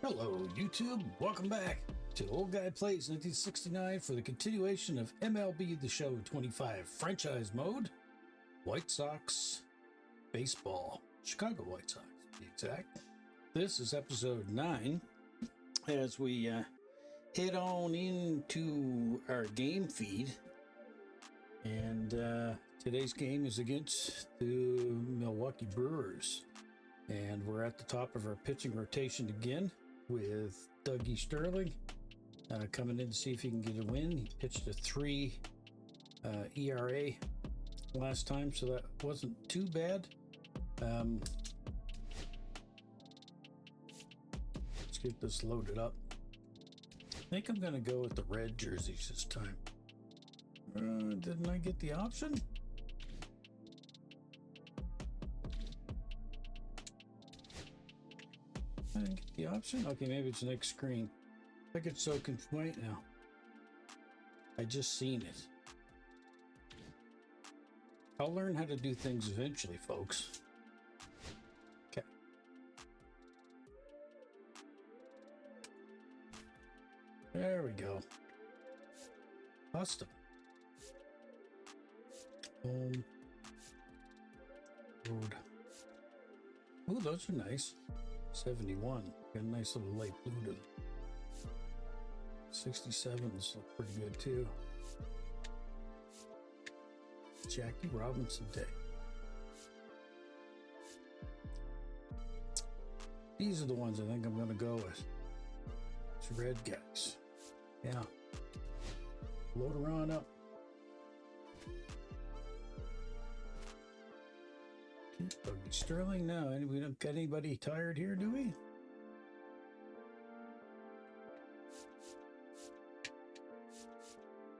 Hello, YouTube. Welcome back to Old Guy Plays 1969 for the continuation of MLB The Show 25 franchise mode. White Sox baseball. Chicago White Sox, to be exact. This is episode 9 as we head on into our game feed. And today's game is against the Milwaukee Brewers. And we're at the top of our pitching rotation again with Dougie Sterling coming in to see if he can get a win. He pitched a 3 ERA last time, so that wasn't too bad. Let's get this loaded up. I think I'm going to go with the red jerseys this time. Didn't I get the option? I didn't get the option? Okay, maybe it's the next screen. I get so confused now. I just seen it. I'll learn how to do things eventually, folks. Okay. There we go. Custom. Home. Road. Ooh, those are nice. 71. Got a nice little light blue to them. 67s look pretty good too. Jackie Robinson Day. These are the ones I think I'm going to go with. It's red guys. Yeah. Load her on up. Dougie Sterling now. We don't got anybody tired here, do we?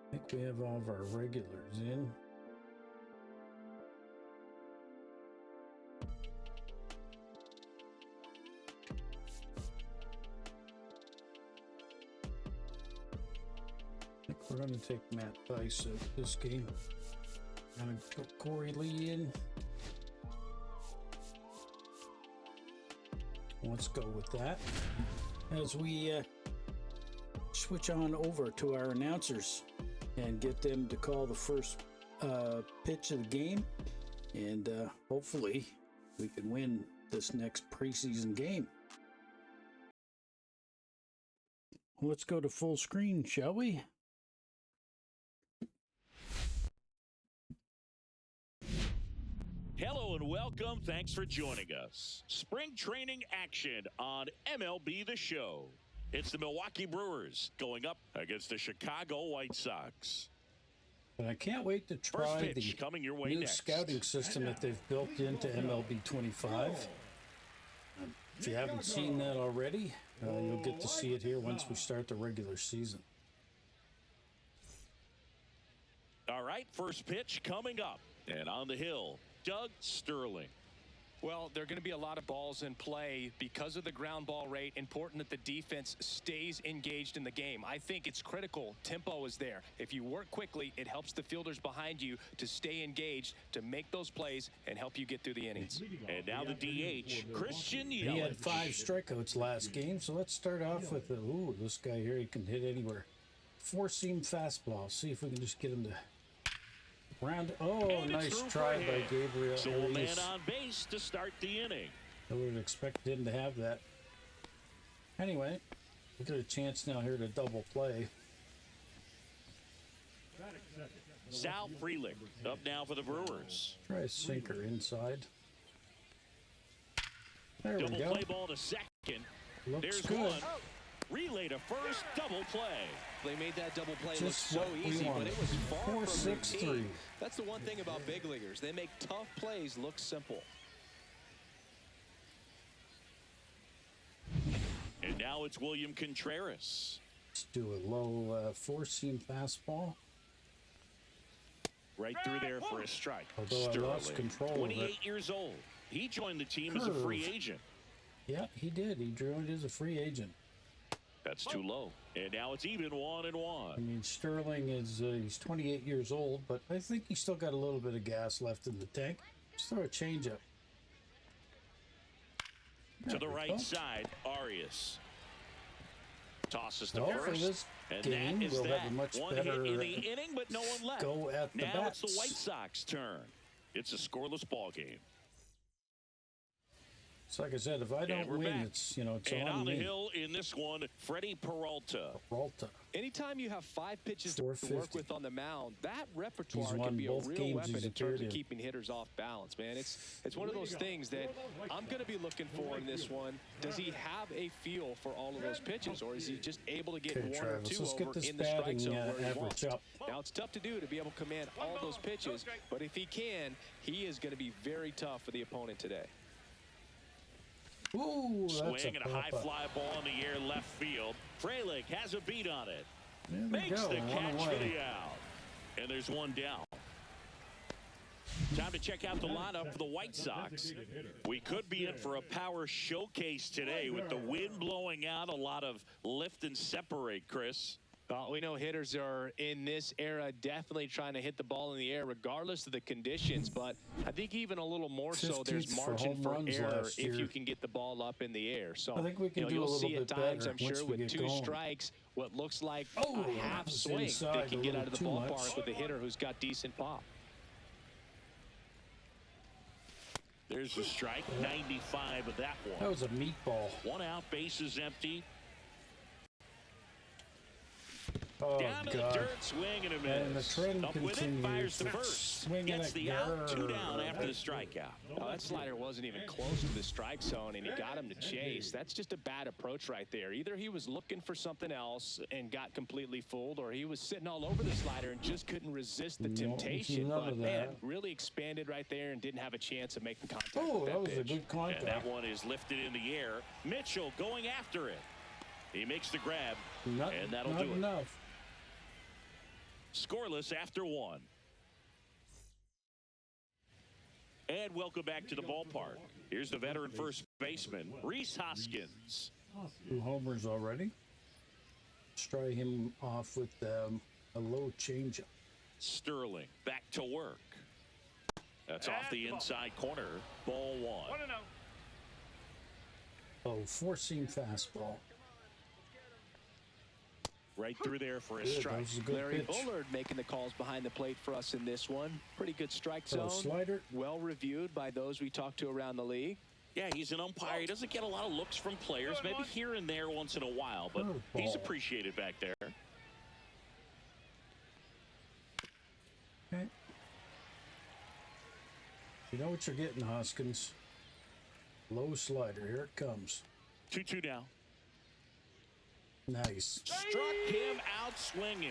I think we have all of our regulars in. I think we're going to take Matt Thice at this game. I'm going to put Corey Lee in. Let's go with that as we switch on over to our announcers and get them to call the first pitch of the game, and hopefully we can win this next preseason game. Let's go to full screen, shall we? Hello and welcome. Thanks for joining us. Spring training action on MLB The Show. It's the Milwaukee Brewers going up against the Chicago White Sox. And I can't wait to try the coming your way new next. scouting system that they've built into MLB 25. If you haven't seen that already, you'll get to see it here once we start the regular season. All right, first pitch coming up. And on the hill, Doug Sterling. Well, there are going to be a lot of balls in play because of the ground ball rate. Important that the defense stays engaged in the game. I think it's critical. Tempo is there. If you work quickly, it helps the fielders behind you to stay engaged, to make those plays, and help you get through the innings. And now the DH, Christian Yelich. He had 5 strikeouts last game, so let's start off with this guy here. He can hit anywhere. 4-seam fastball. See if we can just get him to round. Oh, nice try by Gabriel. So a man on base to start the inning. I would have expected him to have that. Anyway, we got a chance now here to double play. Sal Frelick up now for the Brewers. Try a sinker inside. There Double we go. play ball to second. Looks There's good. one. Relay to first, double play. They made that double play look Just so what we easy, but wanted. it was far from 4-6-3. routine. That's the one thing about big leaguers. They make tough plays look simple. And now it's William Contreras. Let's do a low 4-seam fastball. Right through there for a strike. Although I lost control of it. 28 years old. He joined the team as a free agent. Yeah, he did. He joined as a free agent. That's too low. And now it's even 1-1. I mean, Sterling is he's 28 years old, but I think he's still got a little bit of gas left in the tank. Just throw a changeup. To the right side, Arias. Tosses to For first. this And game, that is we'll that. have a much One better hit in the inning, but no one left. go at the now bats. it's the White Sox turn. It's a scoreless ball game. It's like I said, if I don't win, back. it's And on on the me. hill in this one, Freddie Peralta. Anytime you have 5 pitches to 450. work with on the mound, that repertoire He's won can be a both real games weapon he's in terms appeared of in. keeping hitters off balance, man. It's one of those things that I'm going to be looking for in this one. Does he have a feel for all of those pitches, or is he just able to get Okay, one Travis, or two let's get over this in the strike batting, zone where he average wants? up. Now, it's tough to do to be able to command all those pitches, but if he can, he is going to be very tough for the opponent today. Ooh, that's Swing and a high pop-up. fly ball in the air left field. Frelick has a beat on it. There we Makes go, the one catch for away. the out. And there's one down. Time to check out the lineup for the White Sox. We could be in for a power showcase today with the wind blowing out, a lot of lift and separate, Chris. We know hitters are in this era definitely trying to hit the ball in the air regardless of the conditions, but I think even a little more so there's 15th for margin home for runs error last if you year. can get the ball up in the air. So I think we can do a you'll little see at bit times, better I'm sure, once we with get 2 going. strikes, what looks like Oh, a half that was swing, they inside can a get little out of the too much. ballpark with a hitter who's got decent pop. There's a strike, 95 of that That one. was a meatball. One out, bases empty. Oh, Down to the God. dirt, swing and a miss. And the trend Up with it, fires continues. to first. Swinging Gets at the out, 2 Gurr. down after the strikeout. Oh, that slider wasn't even close to the strike zone, and he got him to chase. That's just a bad approach right there. Either he was looking for something else and got completely fooled, or he was sitting all over the slider and just couldn't resist the temptation. none But, of man, that. really expanded right there and didn't have a chance of making contact Oh, with that was a pitch. good And contact. that one is lifted in the air. Mitchell going after it. He makes the grab, Not, and that'll not do it. enough. Scoreless after 1. And welcome back to the ballpark. Here's the veteran first baseman, Rhys Hoskins. 2 homers already. Let's try him off with a low changeup. Sterling back to work. That's off the inside corner. Ball 1. Oh, 4-seam fastball. Right through there for a Good, that strike. was a good Larry pitch. Bullard making the calls behind the plate for us in this one. Pretty good strike Oh, zone. slider. Well reviewed by those we talked to around the league. Yeah, he's an umpire. He doesn't get a lot of looks from players, maybe here and there once in a while, but he's Curveball. appreciated back there. Okay. You know what you're getting, Hoskins. Low slider. Here it comes. 2-2 now. Nice. Struck him out swinging.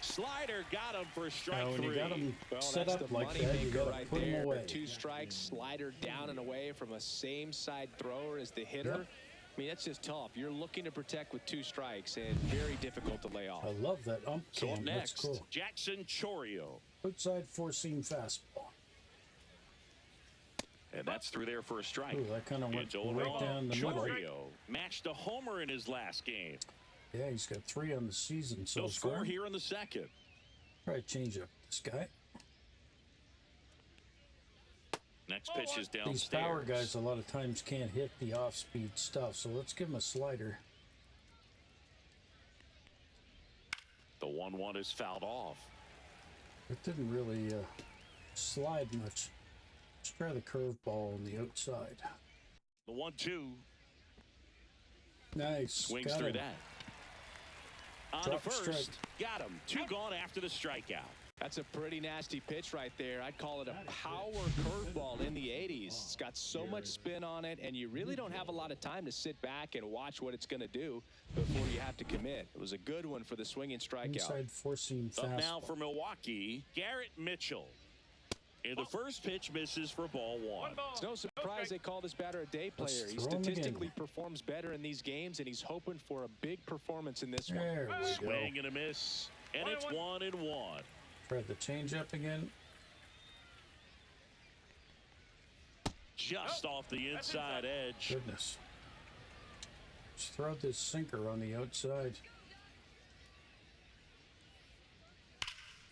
Slider got him for strike Now, when 3. you got him Well, set that's up the like money that, you maker got to right put him there. away. 2 strikes, slider down and away from a same side thrower as the hitter. Yep. I mean, that's just tough. You're looking to protect with 2 strikes and very difficult to lay off. I love that ump So up cam. That's next, cool. Jackson Chorio. Outside 4-seam fastball. And that's through there for a strike. Ooh, that kind of went It's 0-0. right down the middle. Chorio matched a homer in his last game. Yeah, he's got 3 on the season so No score far. here in the second. Try to change up this guy. Next pitch is downstairs. These power guys a lot of times can't hit the off-speed stuff, so let's give him a slider. The 1-1 is fouled off. It didn't really slide much. Let's try the curveball on the outside. The 1-2 Nice. swings Got through him. that. On Drop the strike. first, got him. 2 gone after the strikeout. That's a pretty nasty pitch right there. I'd call it a power curveball in the 80s. It's got so much spin on it, and you really don't have a lot of time to sit back and watch what it's going to do before you have to commit. It was a good one for the swinging strikeout. Inside 4-seam Up fastball. now for Milwaukee, Garrett Mitchell. And the first pitch misses for ball 1. It's no surprise they call this batter a day player. Let's He throw him statistically again. performs better in these games, and he's hoping for a big performance in this one. There we go. Swing and a miss. And it's 1-1. Try the changeup again. Just off the inside edge. Goodness. Just throw this sinker on the outside.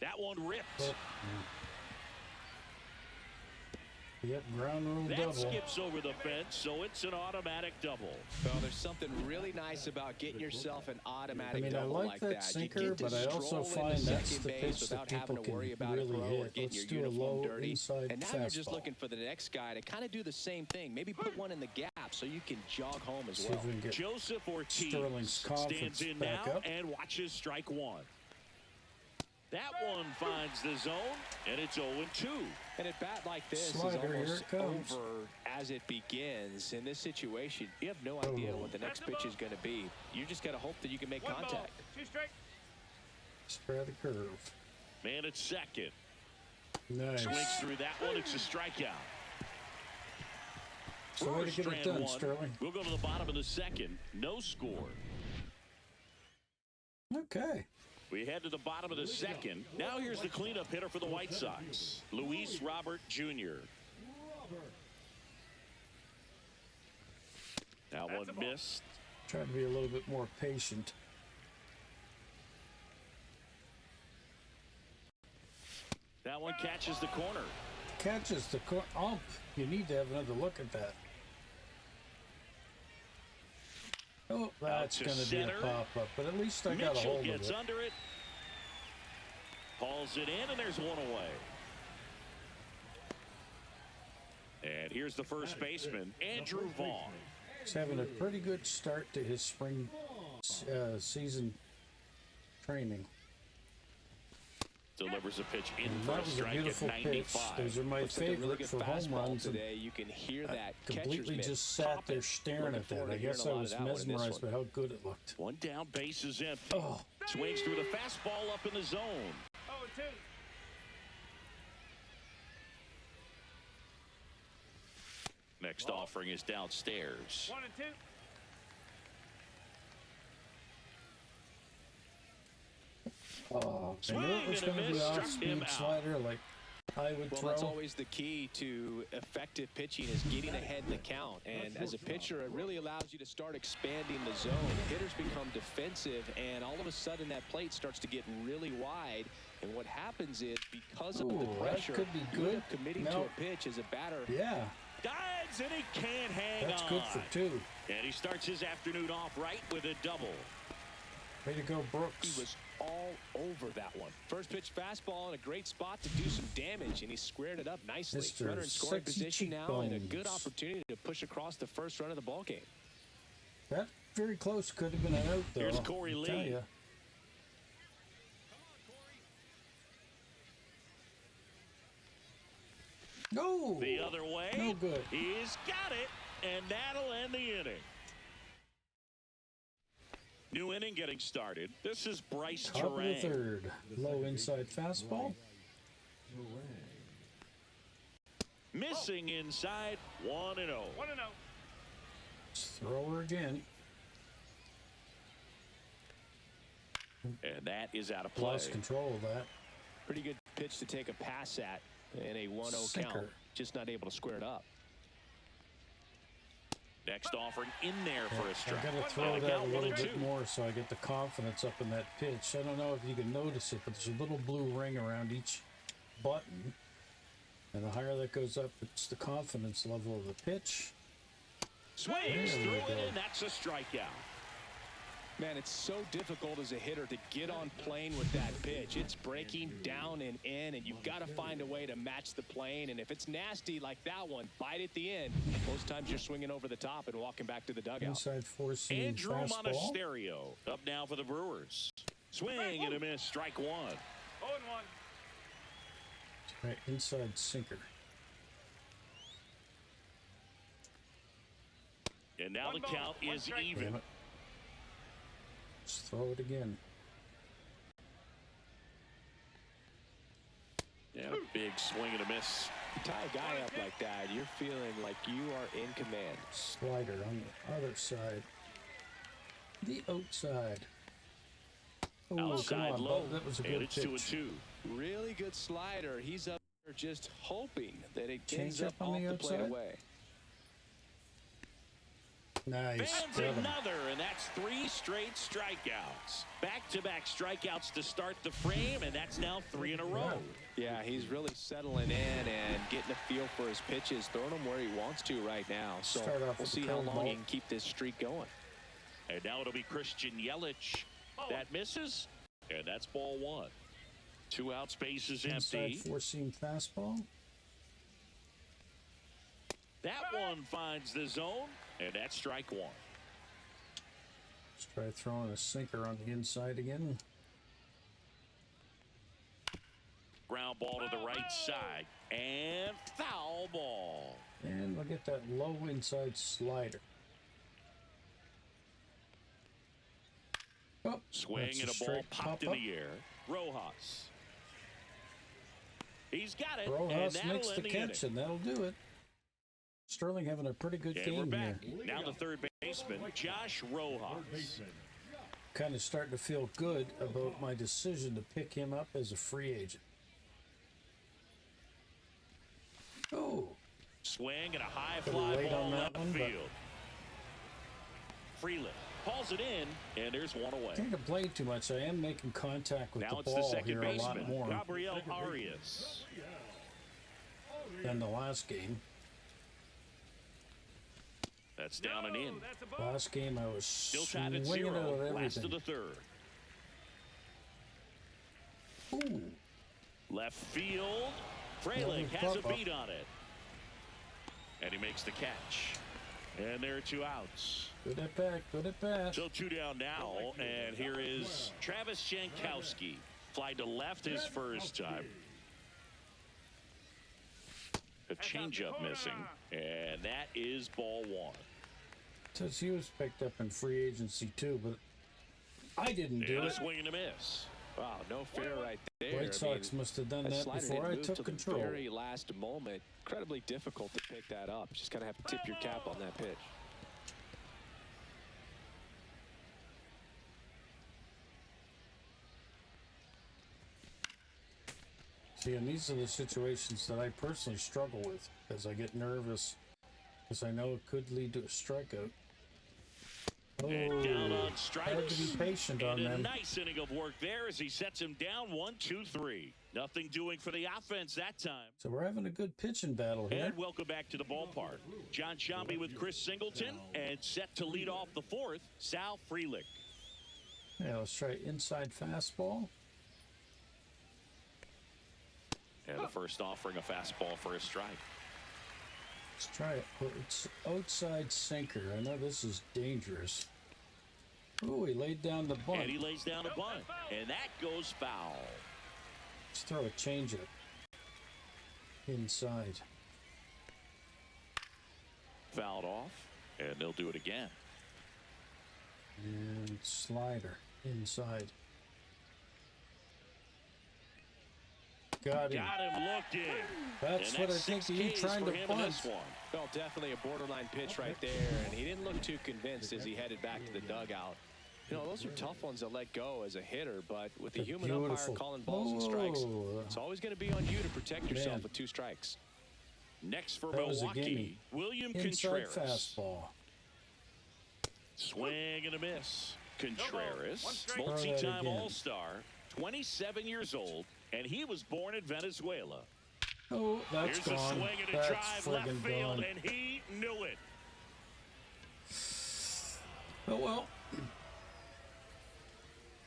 That one ripped. Oh, Yep, ground rule That double. skips over the fence, so it's an automatic double. Well, there's something really nice about getting yourself an automatic I double like like that that. sinker, You get to but I also stroll find into that's second the base pitch that without having people to worry can about a really throw or hit. getting Let's your do a uniform low dirty. inside And now fastball. you're just looking for the next guy to kind of do the same thing. Maybe put one in the gap so you can jog home as See well. if we can get Joseph Ortiz Sterling's confidence stands in back now up. and watches strike one. That one finds the zone, and it's 0-2. And at bat like this Slider, is here almost it comes. over as it begins. In this situation, you have no idea what the next pitch is going to be. You just got to hope that you can make contact. Spread the curve. Man at second. Nice. Swings through that one. It's a strikeout. So way to get it Strand done, one. Sterling. We'll go to the bottom of the second. No score. Okay. We head to the bottom of the second. Now here's the cleanup hitter for the White Sox, Luis Robert Jr. Now one missed. Trying to be a little bit more patient. That one catches the corner. Catches the ump. You need to have another look at that. Oh, that's to going to be a center. pop-up, but at least I got a Mitchell hold of gets it. under it. Hauls it in, and there's one away. And here's the first baseman, Andrew Vaughn. He's having a pretty good start to his spring season training. Delivers a pitch in And for that a was a strike beautiful at pitch. 95. Those are my Looks like a favorite really good for home fastball runs. And today. You can hear that completely catcher's mitt just sat pop there it. staring Looking at that. forward to I hearing guess a I lot was of that one in this mesmerized by one. how good it looked. One down, base is empty. Oh. Swings through the fastball up in the zone. 0-2. Next offering is downstairs. 1-2. Oh, I Swing knew it was and a going to be miss, struck off-speed him out. slider like I would Well, throw. that's always the key to effective pitching is getting ahead in the count. And as a pitcher, it really allows you to start expanding the zone. Hitters become defensive, and all of a sudden that plate starts to get really wide. And what happens is because of the Ooh, that pressure, could be you end good. up committing No. to a pitch as a batter. Yeah, Dives, and he can't hang that's on. good for two. And he starts his afternoon off right with a double. Way to go, Brooks. He was all over that one. First pitch fastball in a great spot to do some damage, and he squared it up nicely. Mr. Runner in scoring Sexy position now, and a good Cheekbones. opportunity to push across the first run of the ball game. That very close could have been an out, though. Here's Corey I'll tell Lee. ya. No! The other way. No good. He's got it, and that'll end the inning. New inning getting started. This is Bryce Top of the Terang. third. Low inside fastball. Missing inside, 1-0. 1-0. Thrower again. And that is out of play. Lost control of that. Pretty good pitch to take a pass at in a 1-0 Sinker. count. Just not able to square it up. Next offering in there for a strike. I got to throw And that a count, little 1-2. bit more so I get the confidence up in that pitch. I don't know if you can notice it, but there's a little blue ring around each button. And the higher that goes up, it's the confidence level of the pitch. Swings There through we it, go. and that's a strikeout. Man, it's so difficult as a hitter to get on plane with that pitch. It's breaking down and in, and you've got to find a way to match the plane. And if it's nasty like that one, bite at the end. Most times you're swinging over the top and walking back to the dugout. Inside four-seam Andrew fastball. Monasterio up now for the Brewers. Swing and a miss, strike one. 0-1. Right, inside sinker. And now One the ball, count one is strike. even. Damn it. Let's throw it again. And a big swing and a miss. You tie a guy up like that, you're feeling like you are in command. Slider on the other side. The outside. Oh, come Outside on, low. Bud. That was a And good it's pitch. 2-2. Really good slider. He's up there just hoping that it ends Change up up on off the the plate outside? away. Nice. Fans Got him. another, and that's 3 straight strikeouts. Back-to-back strikeouts to start the frame, and that's now 3 in a row. Yeah, he's really settling in and getting a feel for his pitches, throwing them where he wants to right now. So we'll see how long he can keep this streak going. And now it'll be Christian Yelich. That misses, and that's ball 1. 2 outs, bases empty. Inside four-seam fastball. That one finds the zone, and that's strike 1. Let's try throwing a sinker on the inside again. Ground ball to the right side, and foul ball. And we'll get that low inside slider. Oh, swing and a ball popped in the air. Rojas. He's got it. Rojas and makes the catch, and that'll do it. Sterling having a pretty good game here. Now the third baseman, Josh Rojas. Kind of starting to feel good about my decision to pick him up as a free agent. Oh. Swing and a high fly ball left field. Freeland hauls it in, and there's one away. I can't complain too much. I am making contact with the ball here a lot more Gabriel Arias. than the last game. That's down and in. Last game I was still tied at swinging 0. out everything. Last of the third. Ooh. Left field. Frelick has a beat on it. And he makes the catch. And there are 2 outs. Good at bat, good at bat. So 2 down now, and here is Travis Jankowski. Fly to left his first time. A changeup missing, and that is ball 1. Says he was picked up in free agency too, but I didn't do it. A swing and a miss. Wow, no fair right there. White Sox must have done that before I took control. The very last moment, incredibly difficult to pick that up. Just kind of have to tip your cap on that pitch. See, and these are the situations that I personally struggle with as I get nervous, because I know it could lead to a strikeout. Oh, and down on strikes. Hard to be patient on them. A nice inning of work there as he sets him down 1, 2, 3. Nothing doing for the offense that time. So we're having a good pitching battle here. And welcome back to the ballpark. John Shambi with Chris Singleton, and set to lead off the 4th, Sal Frelick. Yeah, let's try inside fastball. And the first offering a fastball for a strike. Let's try it. It's outside sinker. I know this is dangerous. Ooh, he laid down the bunt. And he lays down a bunt. And that goes foul. Let's throw a changeup. Inside. Fouled off. And they'll do it again. And slider. Inside. Got him. Got him looking. That's what I think of you trying to bunt. Well, definitely a borderline pitch right there, and he didn't look too convinced as he headed back to the dugout. You know, those are tough ones to let go as a hitter, but with the human umpire calling balls and strikes, it's always going to be on you to protect yourself with 2 strikes. Next for Milwaukee, William Contreras. Fastball. Swing and a miss. Contreras, multi-time All-Star, 27 years old, and he was born in Venezuela. Oh, that's Here's gone. A swing and a That's drive left field, gone. and he knew it. Oh, well.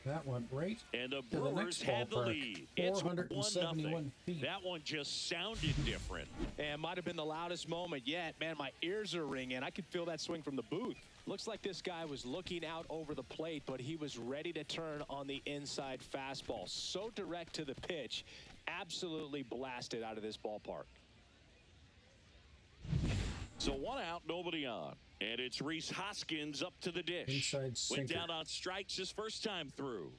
That went right And the to the Brewers next had the ballpark. lead. It's 471 feet. That one just sounded different. And might have been the loudest moment yet. Man, my ears are ringing. I could feel that swing from the booth. Looks like this guy was looking out over the plate, but he was ready to turn on the inside fastball. So direct to the pitch. Absolutely blasted out of this ballpark. So 1 out, nobody on. And it's Rhys Hoskins up to the dish. Inside sinker. Went down on strikes his first time through.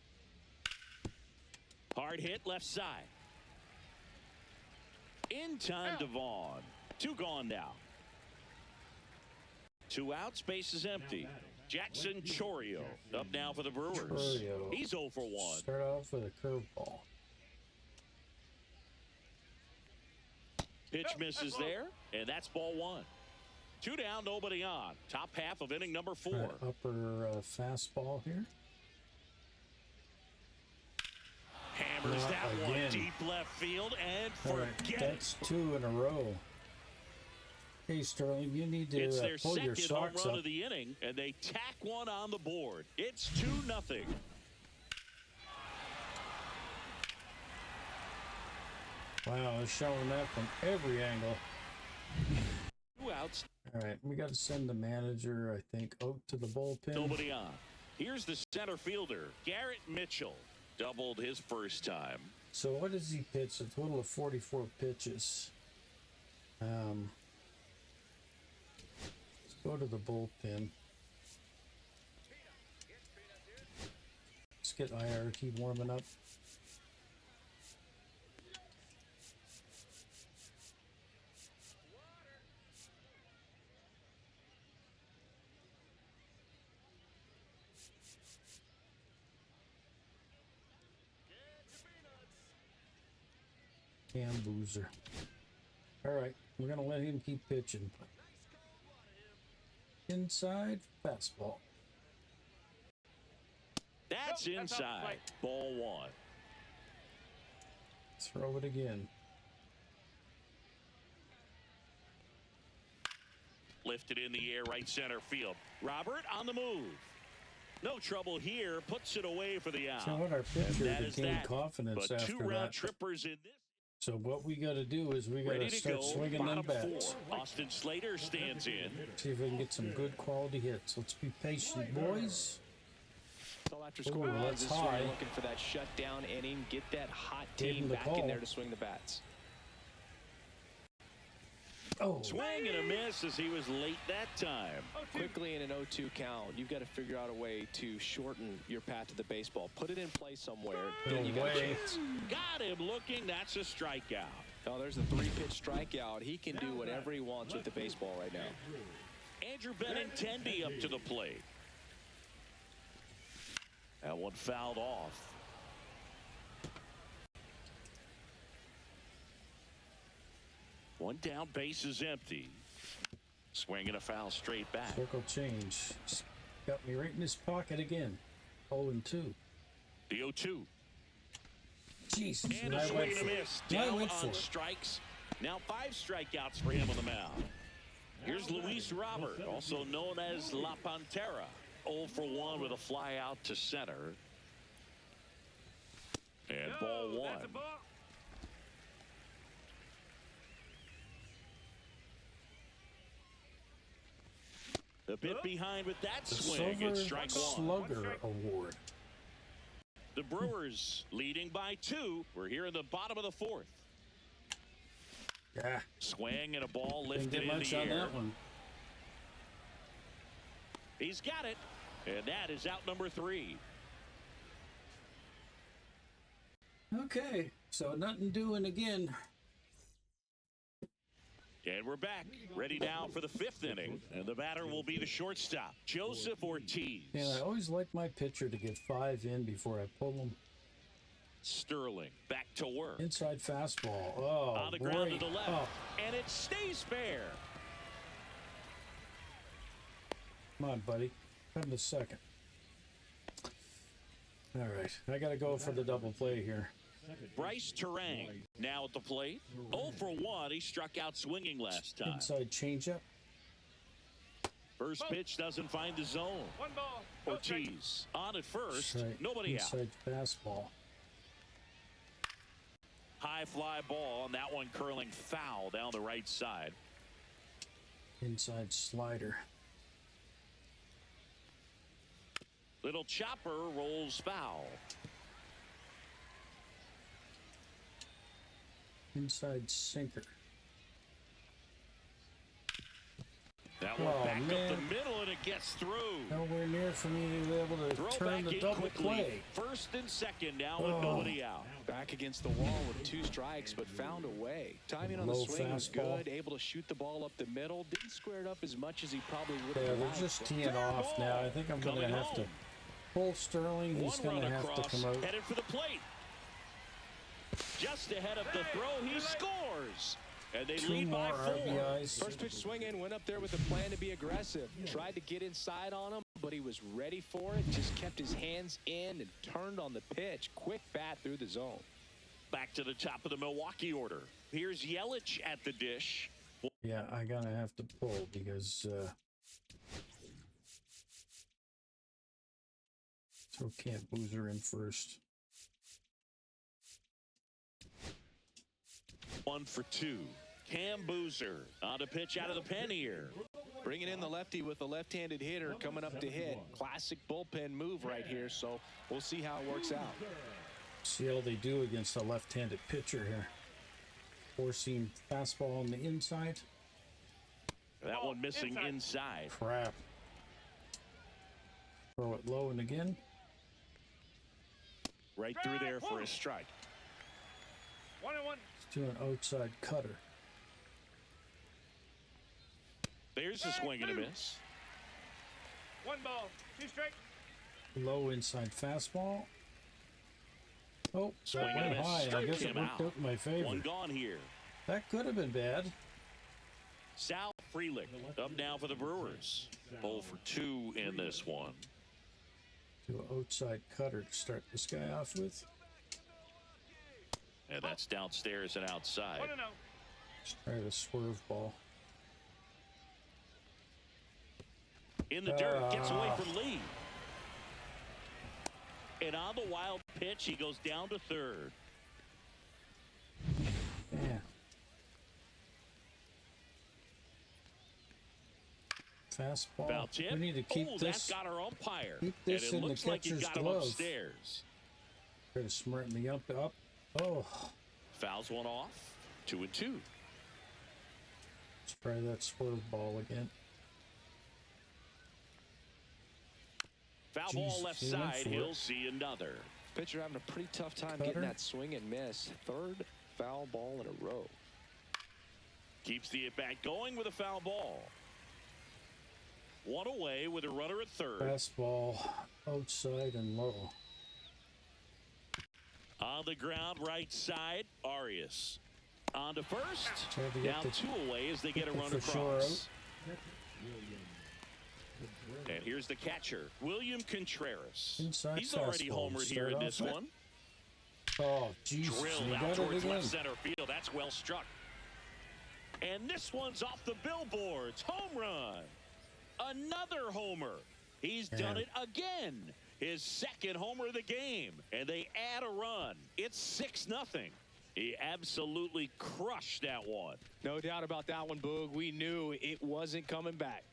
Hard hit left side. In time to Vaughn. 2 gone now. 2 outs, base is empty. Jackson Chourio up now for the Brewers. Chourio. He's 0 for 1. Start off with a curveball. Pitch misses there, and that's ball 1. 2 down, nobody on. Top half of inning number 4. Upper fastball here. Hammers Not that one again. deep left field and All right, forget it. that's 2 in a row. Hey, Sterling, you need to It's their pull your second home socks run up. of the inning, and they tack one on the board. It's 2-0. Wow, they're showing that from every angle. 2 outs, All right, we got to send the manager, I think, out to the bullpen. nobody on. Here's the center fielder, Garrett Mitchell. Doubled his first time. So what does he pitch? A total of 44 pitches. Let's go to the bullpen. Let's get IRT warming up. And Boozer. All right, we're gonna let him keep pitching. Inside fastball. That's inside. Ball 1. Throw it again. Lifted in the air, right center field. Robert on the move. No trouble here. Puts it away for the out. So what our pitcher that is gained that. confidence But after 2 round that. trippers in this. So what we got to do is we got Ready to to start go. swinging them Bottom bats. 4. Austin Slater stands in. See if we can get some good quality hits. Let's be patient, boys. So after Ooh, scoring runs, that's this is where high. you're looking for that shutdown inning. Get that hot Gave team him the back call. in there to swing the bats. Oh, Swing and a miss as he was late that time. Quickly in an 0-2 count, you've got to figure out a way to shorten your path to the baseball. Put it in play somewhere. Then you got a way. chance. Got him looking. That's a strikeout. Oh, there's a 3-pitch strikeout. He can do whatever he wants with the baseball right now. Andrew Benintendi up to the plate. That one fouled off. One down, base is empty. Swinging a foul straight back. circle change. Got me right in his pocket again. 0-2. The 0-2. Jesus, And a I swing went and a for it. miss. I Down went for on it. strikes. Now 5 strikeouts for him on the mound. Here's Luis Robert, also known as La Pantera. 0 for 1 with a fly out to center. And ball 1. A bit behind with that The swing. It's strike 1. Slugger Award. The Brewers leading by 2. We're here in the bottom of the 4th. Yeah, Swing and a ball didn't lifted get in much the on air. that one. He's got it. And that is out number 3. Okay, so nothing doing again. And we're back. Ready now for the 5th inning. And the batter will be the shortstop, Joseph Ortiz. And I always like my pitcher to get 5 in before I pull him. Sterling back to work. Inside fastball. Oh, On the ground to great. the left. Oh, And it stays fair. come on, buddy. Come to second. All right, I got to go for the double play here. Bryce Terang now at the plate. 0 for 1. He struck out swinging last time. Inside changeup. First pitch doesn't find the zone. Ortiz on at first. Right, Nobody out. inside fastball. High fly ball, and that one curling foul down the right side. Inside slider. Little chopper rolls foul. Inside sinker. That one Oh, back up man. the middle, and it gets through. Nowhere near for me to be able to Throw turn back the in double quickly. play. First and second now with Oh. nobody out. Back against the wall with 2 strikes, but found a way. Timing on the Low swing was fastball. good. Able to shoot the ball up the middle. Didn't square it up as much as he probably would have Yeah, they're liked. just teeing off now. I think I'm going to Coming have to home. pull Sterling. He's One going run to have to across, come out. headed for the plate. Just ahead of the throw, he scores. And they Two lead by more 4. RBIs. First pitch swing in, went up there with a plan to be aggressive. Tried to get inside on him, but he was ready for it. Just kept his hands in and turned on the pitch. Quick bat through the zone. Back to the top of the Milwaukee order. Here's Yelich at the dish. Yeah, I gotta have to pull because throw Camp Boozer in first. 1 for 2. Cam Boozer on a pitch out of the pen here. Bringing in the lefty with a left-handed hitter coming up to hit. Classic bullpen move right here, so we'll see how it works out. See how they do against a left-handed pitcher here. Four-seam fastball on the inside. That one missing inside. Crap. Throw it low and again. Right through there for a strike. 1-1. Let's do an outside cutter. There's a swing and a miss. 1 ball, 2 strike. Low inside fastball. Oh, Swing that and a went miss. high. I Strike guess it him worked out. out in my favor. One gone here. That could have been bad. Sal Frelick up now for the Brewers. 0 for 2 in this one. Do an outside cutter to start this guy off with. And that's downstairs and outside. 1-0. Let's try the swerve ball. In the dirt, gets away from Lee. And on the wild pitch, he goes down to third. Yeah. Fastball. Foul tip. We need to keep Oh, this. that got our umpire. Keep this and in it the looks like he catcher's got him glove. upstairs. Try to smart me up. Oh, Fouls one off. 2 and 2. let's try that swerve ball again. Foul ball Jesus, left he went side. for He'll it. see another. Pitcher having a pretty tough time Cutter. getting that swing and miss. Third foul ball in a row. Keeps the at-bat going with a foul ball. One away with a runner at third. Fastball outside and low. On the ground, right side, Arias. On to first. Tried to get Down the- 2 away as they get a the run for sure across. And here's the catcher, William Contreras. Inside He's already fastball to homered here in start this off with. one. Oh, Jesus. Drilled You out got it towards again. left center field. That's well struck. And this one's off the billboards. Home run. Another homer. He's done Man. it again. His second homer of the game. And they add a run. It's 6-0. He absolutely crushed that one. No doubt about that one, Boog. We knew it wasn't coming back.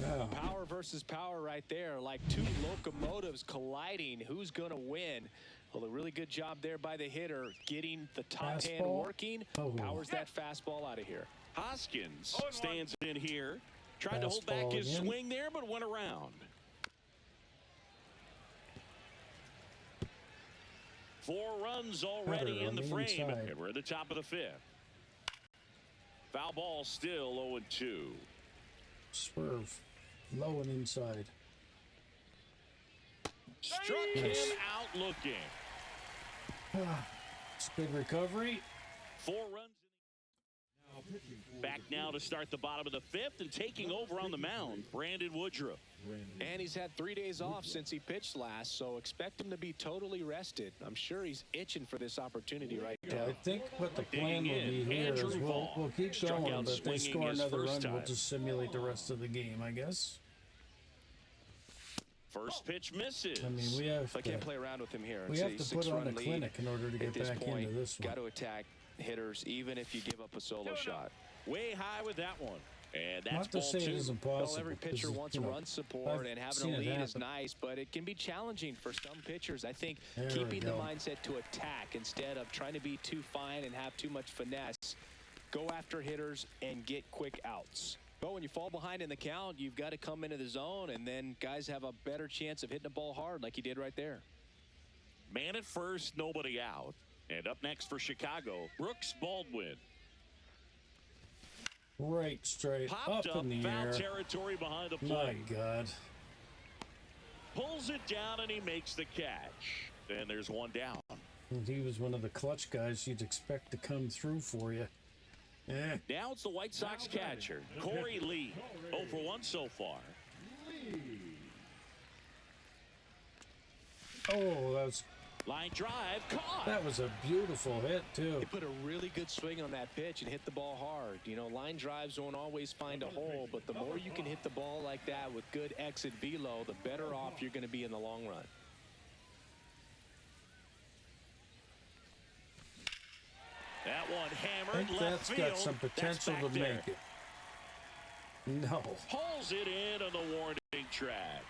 Oh, Power versus power right there, like two locomotives colliding. Who's going to win? Well, a really good job there by the hitter, getting the top hand Fastball. working. Oh. Powers that fastball out of here. Hoskins 0-1. stands in here. Tried to hold back Fastball his again. swing there, but went around. 4 runs already Cutter in the on the frame, inside. and we're at the top of the 5th. Foul ball still 0-2. swerve. Low and inside. Struck Yes. him out looking. It's a good recovery. 4 runs. Back now to start the bottom of the 5th and taking over on the mound, Brandon Woodruff. And he's had 3 days off since he pitched last, so expect him to be totally rested. I'm sure he's itching for this opportunity right now. I think what the plan will Digging be in, here Andrew is Vaughn we'll keep struck going, out but if they swinging score his another run, first we'll time. just simulate the rest of the game, I guess. First pitch misses. I mean, we have I can't to, play around with him here. we It's have a to put on a 6-run lead. clinic in order to At get this back point, into this one. got to attack hitters, even if you give up a solo shot. Way high with that one. And that's Not to ball say it 2. isn't possible. Well, every pitcher because, wants you know, run support, I've and having seen a it lead is happen. nice, but it can be challenging for some pitchers. I think There we keeping the go. mindset to attack instead of trying to be too fine and have too much finesse. Go after hitters and get quick outs. But when you fall behind in the count, you've got to come into the zone, and then guys have a better chance of hitting the ball hard like he did right there. Man at first, nobody out. And up next for Chicago, Brooks Baldwin. Right straight Popped up up, in the foul air. territory behind the My plate. God. Pulls it down and he makes the catch. And there's one down. And he was one of the clutch guys you'd expect to come through for you. Eh. Now it's the White Sox catcher, Corey Lee. 0 for 1 so far. Oh, Line drive, caught. that was a beautiful hit, too. He put a really good swing on that pitch and hit the ball hard. You know, line drives don't always find a hole, but the more you can hit the ball like that with good exit velo, the better off you're going to be in the long run. That one I hammered think left that's field. got some potential That's to back there. make it. No. Pulls it in on the warning track.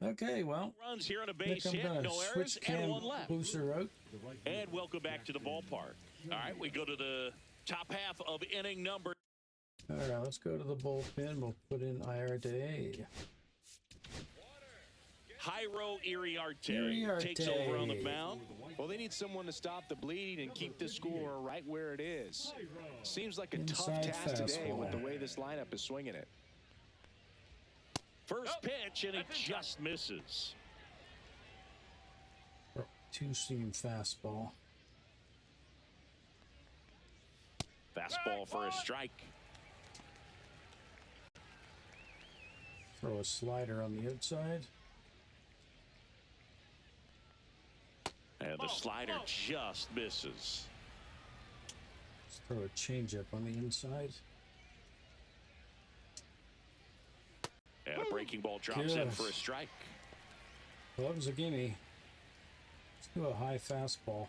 Okay, well, Runs here on a I think base I'm hit, going to no errors, switch and Cam one left. Booster out. And welcome back to the ballpark. All right, we go to the top half of inning number. All right, let's go to the bullpen. We'll put in Iarte. Jairo Iriarte Iriarte. takes over on the mound. Well, they need someone to stop the bleeding and keep the score right where it is. Seems like a tough Inside task today fastball. with the way this lineup is swinging it. First pitch, and he just misses. Two-seam fastball. Fastball for a strike. Throw a slider on the outside. And the slider just misses. Let's throw a changeup on the inside. And a breaking ball drops in for a strike. Well, that was a gimme. Let's do a high fastball.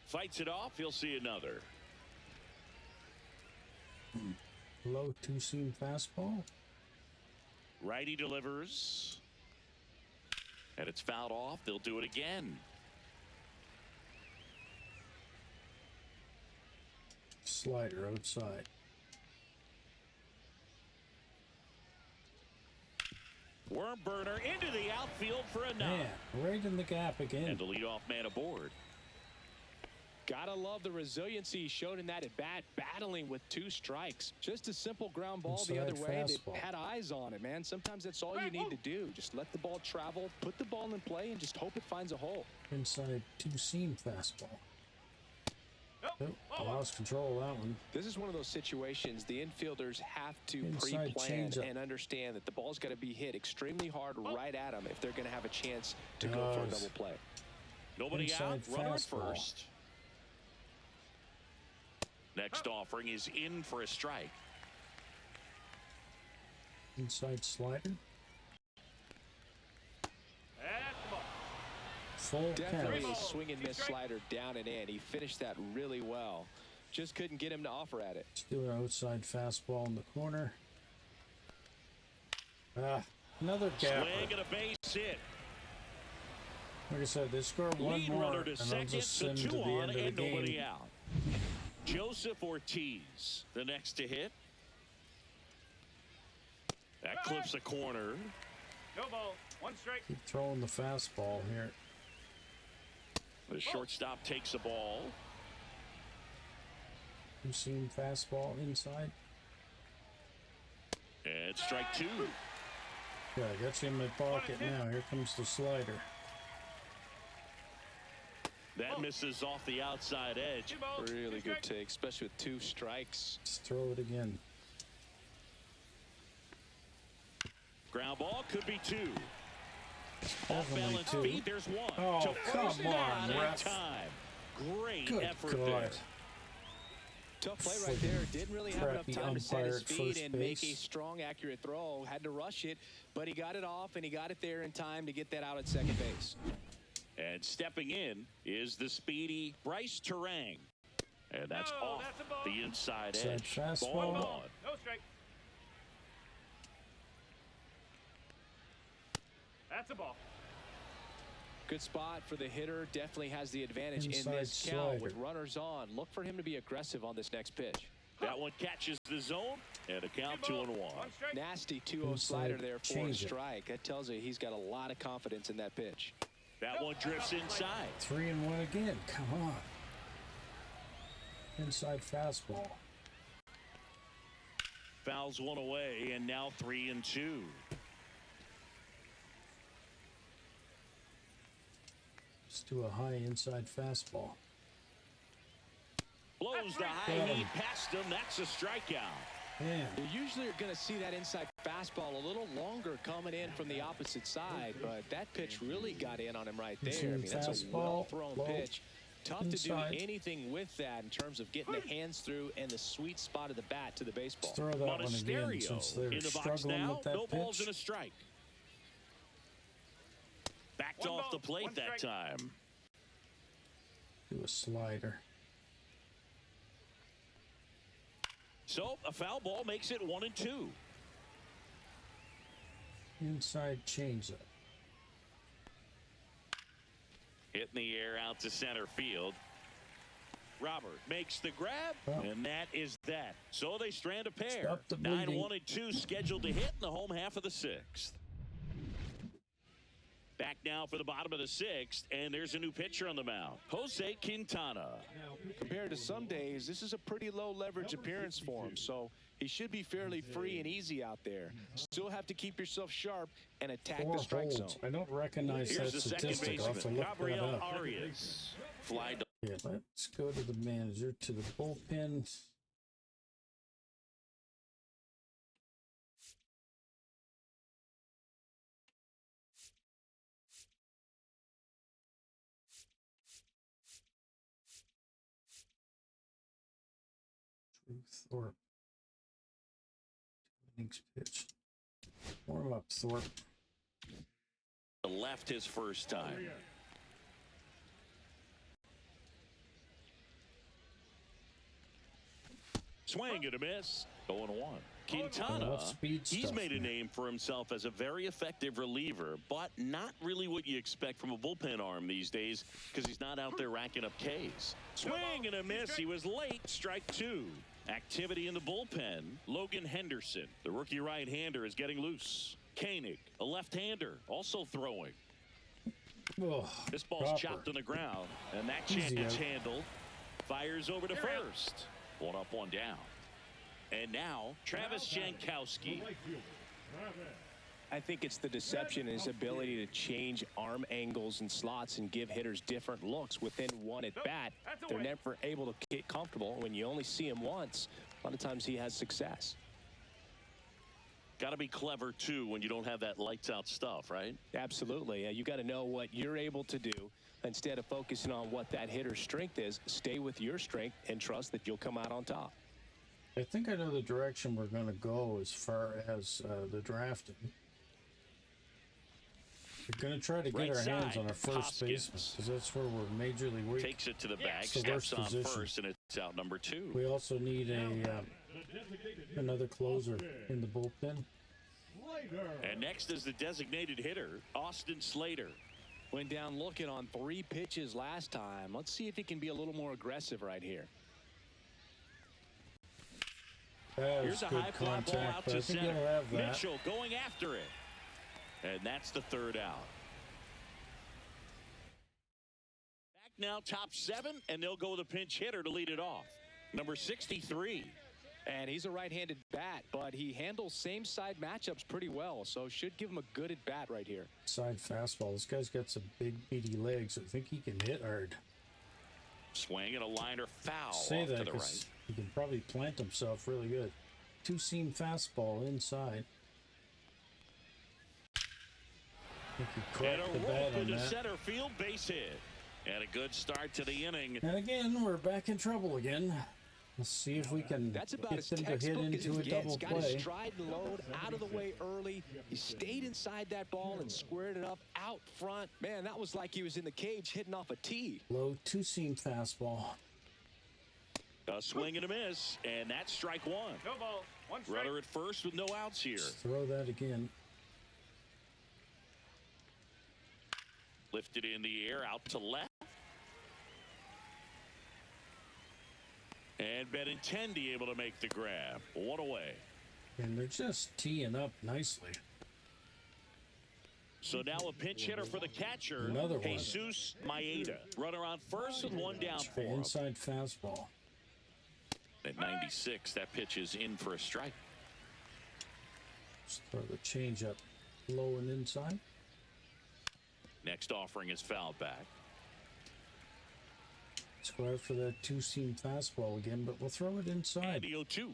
Fights it off. He'll see another. Low two-seam fastball. Righty delivers. And it's fouled off. They'll do it again. Slider outside. Worm burner into the outfield for a knock. Man, right in the gap again. And the leadoff man aboard. Gotta love the resiliency he showed in that at bat, battling with 2 strikes. Just a simple ground ball the other Inside way fastball. that had eyes on it, man. Sometimes that's all you need to do. Just let the ball travel, put the ball in play, and just hope it finds a hole. Inside two-seam fastball. Oh, lost control of that one. This is one of those situations the infielders have to Inside pre-plan changeup. and understand that the ball's got to be hit extremely hard right at them if they're going to have a chance to go for a double play. Nobody Inside out. Runner at fastball. first. Next offering is in for a strike. Inside slider. That's the ball. Full Definitely count. a swing and miss slider down and in. He finished that really well. Just couldn't get him to offer at it. Let's do an outside fastball in the corner. Another gap. Swing and a base hit. Like I said, they score one Lead more, runner and to I'll second, just the send to 2 the on, end of the and nobody game. out. Joseph Ortiz, the next to hit. That clips a corner. No ball. 1 strike. Keep throwing the fastball here. The shortstop takes the ball. Two-seam fastball inside. And strike 2. Yeah, I got you in my pocket now. Here comes the slider. That misses off the outside edge. 2 balls. 2 Really good strikes. take, especially with 2 strikes. Let's throw it again. Ground ball could be 2. Off Definitely balance 2. feet, there's 1. Oh, to first come on, down in ref. time. Great Good effort God. there. Tough play right there. Didn't really have enough Crappy time to set umpire his at feet first and make a base. strong, accurate throw. Had to rush it, but he got it off, and he got it there in time to get that out at second base. And stepping in is the speedy Bryce Terang. And that's No, off that's a ball. the inside Inside edge. fastball. Ball No one. strike. That's a ball. Good spot for the hitter. Definitely has the advantage in Inside this count slider. with runners on. Look for him to be aggressive on this next pitch. That one catches the zone, and a count 2-1. 1 strike. Nasty 2-0 Inside slider there for a changeup. strike. That tells you he's got a lot of confidence in that pitch. That one drifts inside. 3-1 again. Come on. Inside fastball. Fouls one away, and now 3-2. to a high inside fastball. Blows the high heat past him. That's a strikeout. Man. You usually are going to see that inside fastball a little longer coming in from the opposite side, but that pitch really got in on him right there. I mean, that's a well-thrown pitch. Tough inside. to do anything with that in terms of getting the hands through and the sweet spot of the bat to the baseball. Let's throw that one again since they're in the box struggling now. with that No pitch. balls and a strike. Backed off the plate that time. Do a slider. So a foul ball makes it 1-2. Inside changeup. Hit in the air out to center field. Robert makes the grab, and that is that. So they strand a pair. 9-1-2 scheduled to hit in the home half of the sixth. Back now for the bottom of the sixth, and there's a new pitcher on the mound, Jose Quintana. Compared to some days, this is a pretty low leverage appearance for him, so he should be fairly free and easy out there. Still have to keep yourself sharp and attack the strike zone. I don't recognize Here's that the second statistic. I'll have to baseman, look that Gabriel up. Arias. Fly to Yeah, let's go to the manager, to the bullpen. Thorpe. Innings pitch. Warm up, Thorpe. left his first time. Swing and a miss. 0-1. Quintana, he's made a name for himself as a very effective reliever, but not really what you expect from a bullpen arm these days because he's not out there racking up Ks. Swing and a miss. He was late. Strike two. Activity in the bullpen. Logan Henderson, the rookie right-hander, is getting loose. Koenig, a left-hander, also throwing. Oh, this ball's chopped on the ground, and that chance handled. Fires over to first. One up, one down. And now, Travis Jankowski. I think it's the deception and his ability to change arm angles and slots and give hitters different looks within one at bat. They're never able to get comfortable. When you only see him once, a lot of times he has success. Got to be clever, too, when you don't have that lights-out stuff, right? Absolutely. You got to know what you're able to do. Instead of focusing on what that hitter's strength is, stay with your strength and trust that you'll come out on top. I think I know the direction we're going to go as far as the drafting. We're going to try to get our hands on our first baseman because that's where we're majorly weak. Takes it to the bag, steps on first, and it's out number two. We also need another closer in the bullpen. And next is the designated hitter, Austin Slater. Went down looking on 3 pitches last time. Let's see if he can be a little more aggressive right here. Here's a high fly ball out to center. Mitchell going after it. And that's the third out. Back now, top 7, and they'll go with a pinch hitter to lead it off. Number 63. And he's a right-handed bat, but he handles same-side matchups pretty well, so should give him a good at-bat right here. Side fastball. This guy's got some big, meaty legs. I think he can hit hard. Swing and a liner foul Say off that to the right. He can probably plant himself really good. Two-seam fastball inside. I think he cracked the bat on that. Center field base hit. And a good start to the inning. And again, we're back in trouble again. Let's see if we can get them to hit into a double play. Got his stride and load out of the way early. He stayed inside that ball and squared it up out front. Man, that was like he was in the cage hitting off a tee. Low two-seam fastball. A swing and a miss, and that's strike one. No ball. One strike. Runner at first with no outs here. Let's throw that again. Lifted in the air out to left. And Benintendi able to make the grab. One away. And they're just teeing up nicely. So now a pinch hitter for the catcher, Another one. Jesus Maeda. Runner on first with one down for him. Inside fastball. At 96, that pitch is in for a strike. Just throw the change up low and inside. Next offering is fouled back. Let's go after that two-seam fastball again, but we'll throw it inside. And he'll two.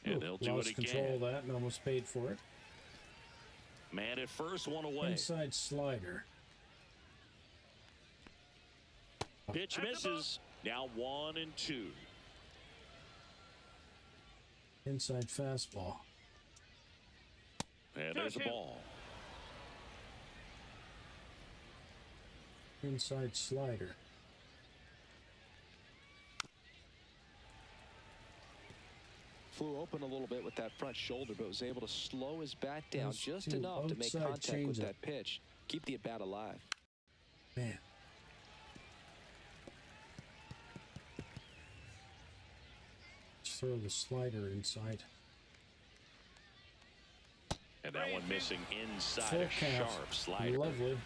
And they'll do it lost again. Control of that and almost paid for it. Man at first, one away. Inside slider. Pitch misses. Now 1-2. Inside fastball. And there's a ball. Inside slider. Flew open a little bit with that front shoulder, but was able to slow his bat down Those just two enough to make outside contact with changeup. that pitch. Keep the at-bat alive. Man. Just throw the slider inside. And that one missing inside Full a count. sharp slider. Lovely.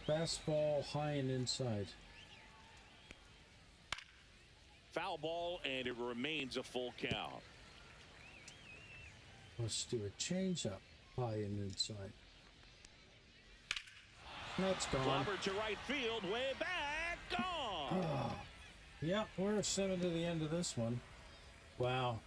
Fastball high and inside. Foul ball, and it remains a full count. Let's do a changeup high and inside. That's gone. Clobbered to right field, way back, gone. Yeah, we're 7 to the end of this one. Wow.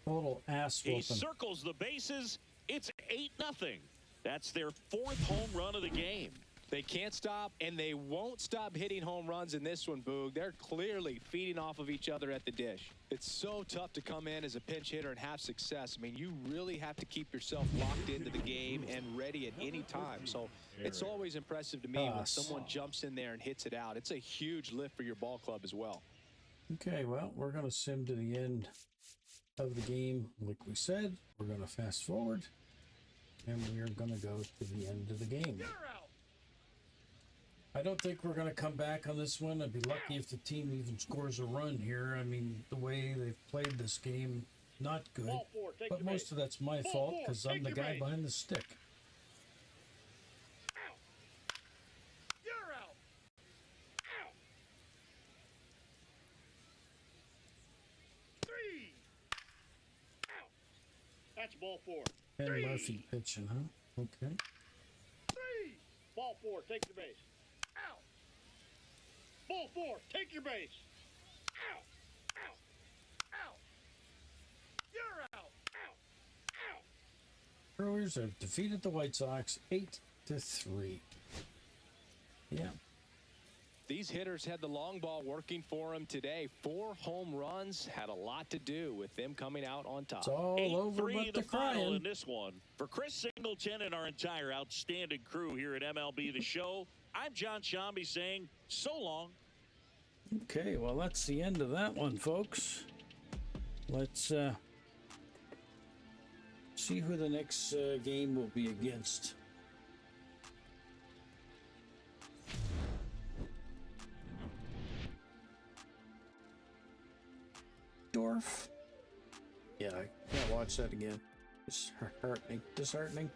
Total ass He whooping. circles the bases. It's 8-0. That's their 4th home run of the game. They can't stop, and they won't stop hitting home runs in this one, Boog. They're clearly feeding off of each other at the dish. It's so tough to come in as a pinch hitter and have success. I mean, you really have to keep yourself locked into the game and ready at any time. So it's always impressive to me when someone jumps in there and hits it out. It's a huge lift for your ball club as well. Okay, well, we're going to sim to the end of the game. Like we said, we're going to fast forward, and we are going to go to the end of the game. I don't think we're going to come back on this one. I'd be lucky if the team even scores a run here. I mean, the way they've played this game, not good. But most of that's my fault because I'm the guy behind the stick. You're out. Out. 3. Out. That's ball 4. And 3. Murphy pitching, huh? Okay. 3. Ball 4. Take the base. Out. Ball 4. Take your base. Out. Out. Out. You're out. Out. Out. Brewers have defeated the White Sox 8-3. Yeah. These hitters had the long ball working for them today. 4 home runs had a lot to do with them coming out on top. It's all over but the final crying. in this one. For Chris Singleton and our entire outstanding crew here at MLB The Show, I'm John Shambi saying so long. Okay, well, that's the end of that one, folks. Let's see who the next game will be against. Dorf. Yeah, I can't watch that again. It's disheartening.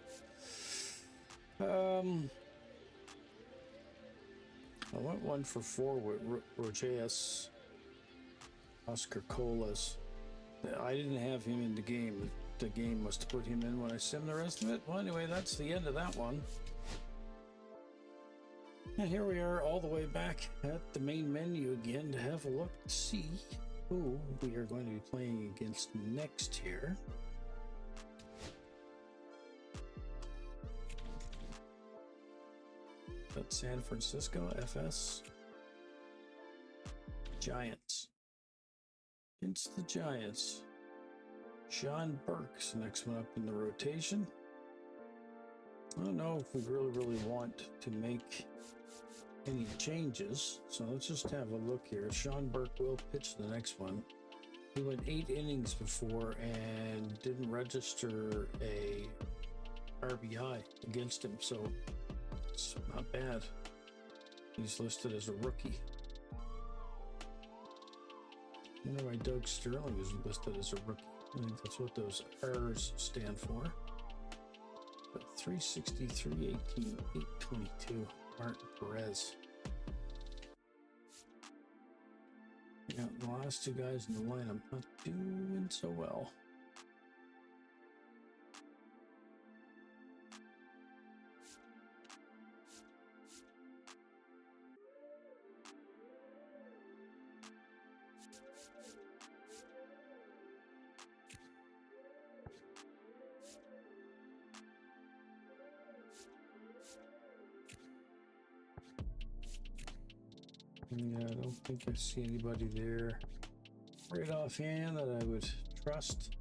I went 1 for 4 with Rojas, Oscar Colas. I didn't have him in the game. The game must have put him in when I simmed the rest of it. Well, anyway, that's the end of that one. And here we are all the way back at the main menu again to have a look to see who we are going to be playing against next here. That's San Francisco, FS. Giants. Against the Giants. Sean Burke's the next one up in the rotation. I don't know if we really want to make any changes, so let's just have a look here. Sean Burke will pitch the next one. He went 8 innings before and didn't register a RBI against him, so it's not bad. He's listed as a rookie. I wonder why Doug Sterling is listed as a rookie. I think that's what those R's stand for. But 363, 18, 822. Martin Perez. Yeah, the last 2 guys in the lineup not doing so well. Yeah, I don't think I see anybody there right offhand that I would trust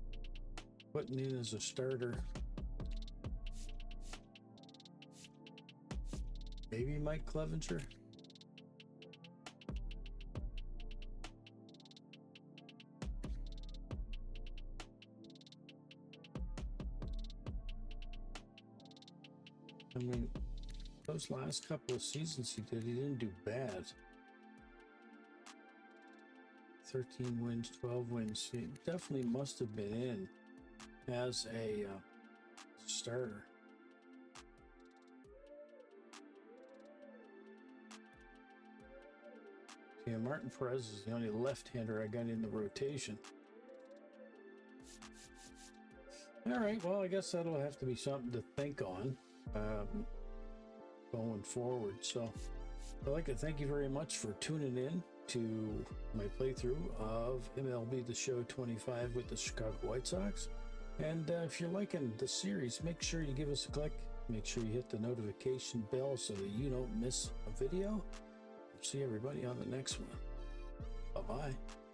putting in as a starter. Maybe Mike Clevenger. I mean, those last couple of seasons he didn't do bad. 13 wins, 12 wins. He definitely must have been in as a starter. Yeah, Martin Perez is the only left-hander I got in the rotation. All right, well, I guess that'll have to be something to think on going forward. So I'd like to thank you very much for tuning in to my playthrough of MLB The Show 25 with the Chicago White Sox. And if you're liking the series, make sure you give us a click. Make sure you hit the notification bell so that you don't miss a video. See everybody on the next one. Bye-bye.